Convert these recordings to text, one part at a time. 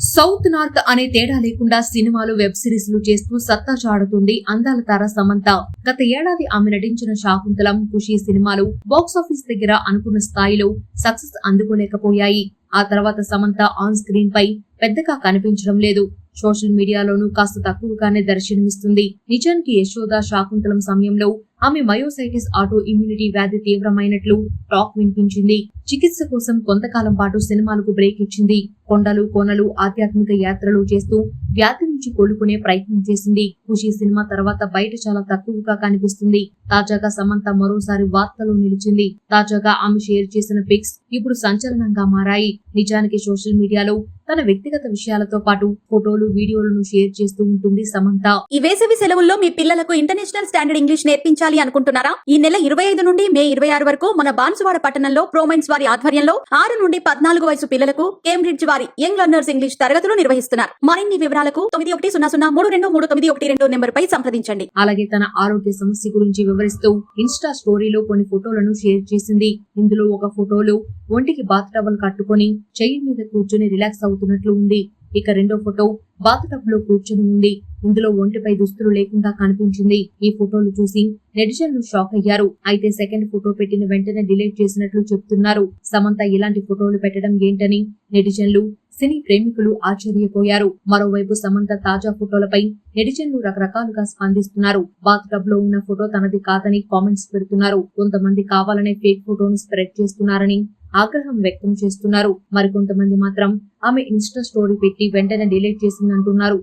South north అనే తేడా లేకుండా సినిమాలు వెబ్ సిరీస్లు చేస్తూ సత్తా చాడుతుంది అందాల తార సమంత. గత ఏడాది ఆమె నటించిన శాకుంతలం, ఖుషీ సినిమాలు బాక్సాఫీస్ దగ్గర అనుకున్న స్థాయిలో సక్సెస్ అందుకోలేకపోయాయి. ఆ తర్వాత సమంత ఆన్ స్క్రీన్ పై పెద్దగా కనిపించడం లేదు. సోషల్ మీడియాలోనూ కాస్త తక్కువగానే దర్శనమిస్తుంది. నిజానికి యశోద, శాకుంతలం సమయంలో ఆమె మయోసైటిస్ ఆటో ఇమ్యూనిటీ వ్యాధి తీవ్రమైనట్లు టాక్ వినిపించింది. చికిత్స కోసం కొంతకాలం పాటు సినిమాలకు బ్రేక్ ఇచ్చింది. కొండలు, కోనలు, ఆధ్యాత్మిక యాత్రలు చేస్తూ వ్యాధి నుంచి కోలుకునే ప్రయత్నం చేసింది. ఖుషీ సినిమా తర్వాత బయట చాలా తక్కువగా కనిపిస్తుంది. తాజాగా సమంత మరోసారి వార్తలో నిలిచింది. తాజాగా ఆమె షేర్ చేసిన పిక్స్ ఇప్పుడు సంచలనంగా మారాయి. నిజానికి సోషల్ మీడియాలో తన వ్యక్తిగత విషయాలతో పాటు ఫోటోలు, వీడియోలను షేర్ చేస్తూ ఉంటుంది సమంత. ఈ వేసవి సెలవుల్లో మీ పిల్లలకు ఇంటర్నేషనల్ స్టాండర్డ్ ఇంగ్లీష్ నేర్పించాలి అనుకుంటున్నారా? ఈ నెల 25 నుండి మే 26 వరకు మన బాన్సువాడ పట్టణంలో ప్రోమైన్స్ వారి ఆధ్వర్యంలో 6 నుండి 14 వయసు పిల్లలకు కేంబ్రిడ్జ్ వారి యంగ్ లెర్నర్స్ ఇంగ్లీష్ తరగతులు నిర్వహిస్తున్నారు. మరిన్ని వివరాలకు 9100323112 నెంబర్ పై సంప్రదించండి. అలాగే తన ఆరోగ్య సమస్య గురించి వివరిస్తూ ఇన్స్టా స్టోరీలో కొన్ని ఫోటోలను షేర్ చేసింది. ఇందులో ఒక ఫోటోలో ఒంటికి బాత్ టవల్ కట్టుకొని చెయ్యి మీద కూర్చొని రిలాక్స్ అవుతున్నట్లు ఉంది. ఇక రెండో ఫోటో బాత్ టబ్ లో కూర్చొని ఉంది. ఇందులో ఒంటిపై దుస్తులు లేకుండా కనిపించింది. ఈ ఫోటోలు చూసి నెటిజన్లు షాక్ అయ్యారు. అయితే సెకండ్ ఫోటో పెట్టిన వెంటనే డిలీట్ చేసినట్లు చెప్తున్నారు. సమంత ఇలాంటి ఫోటోలు పెట్టడం ఏంటని నెటిజన్లు, సినీ ప్రేమికులు ఆశ్చర్యపోయారు. మరోవైపు సమంత తాజా ఫోటోలపై నెటిజన్లు రకరకాలుగా స్పందిస్తున్నారు. బాత్ టబ్ లో ఉన్న ఫోటో తనది కాదని కామెంట్స్ పెడుతున్నారు. కొంతమంది కావాలనే ఫేక్ ఫోటోను స్ప్రెడ్ చేస్తున్నారని ఆగ్రహం వ్యక్తం చేస్తున్నారు. మరికొంతమంది మాత్రం ఆమె ఇన్స్టా స్టోరీ పెట్టి వెంటనే డిలీట్ చేసిందంటున్నారు.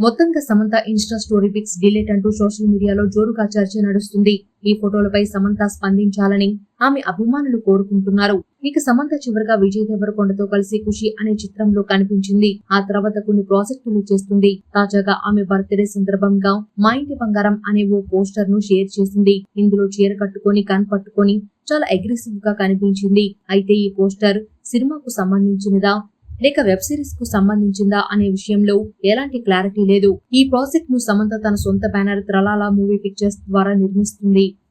మొత్తంగా Samantha Insta story pics delete అంటూ సోషల్ మీడియాలో జోరుగా చర్చ నడుస్తుంది. ఈ ఫోటోలపై సమంత స్పందించాలని ఆమె అభిమానులు కోరుకుంటున్నారు. ఇక సమంత చివరిగా విజయ్ దేవరకొండతో కలిసి ఖుషి అనే చిత్రంలో కనిపించింది. ఆ తర్వాత కొన్ని ప్రాజెక్టులు చేస్తుంది. తాజాగా ఆమె బర్త్డే సందర్భంగా మా ఇంటి బంగారం అనే ఓ పోస్టర్ ను షేర్ చేసింది. ఇందులో చీర కట్టుకొని గన్ పట్టుకొని చాలా అగ్రెసివ్ గా కనిపించింది. అయితే ఈ పోస్టర్ సినిమాకు సంబంధించినదా లేక వెబ్ సిరీస్ కు సంబంధించిందా అనే విషయంలో ఎలాంటి క్లారిటీ లేదు. ఈ ప్రాజెక్ట్ ను సమంత తన సొంత బ్యానర్ త్రలాలా మూవీ పిక్చర్స్ ద్వారా నిర్మిస్తుంది.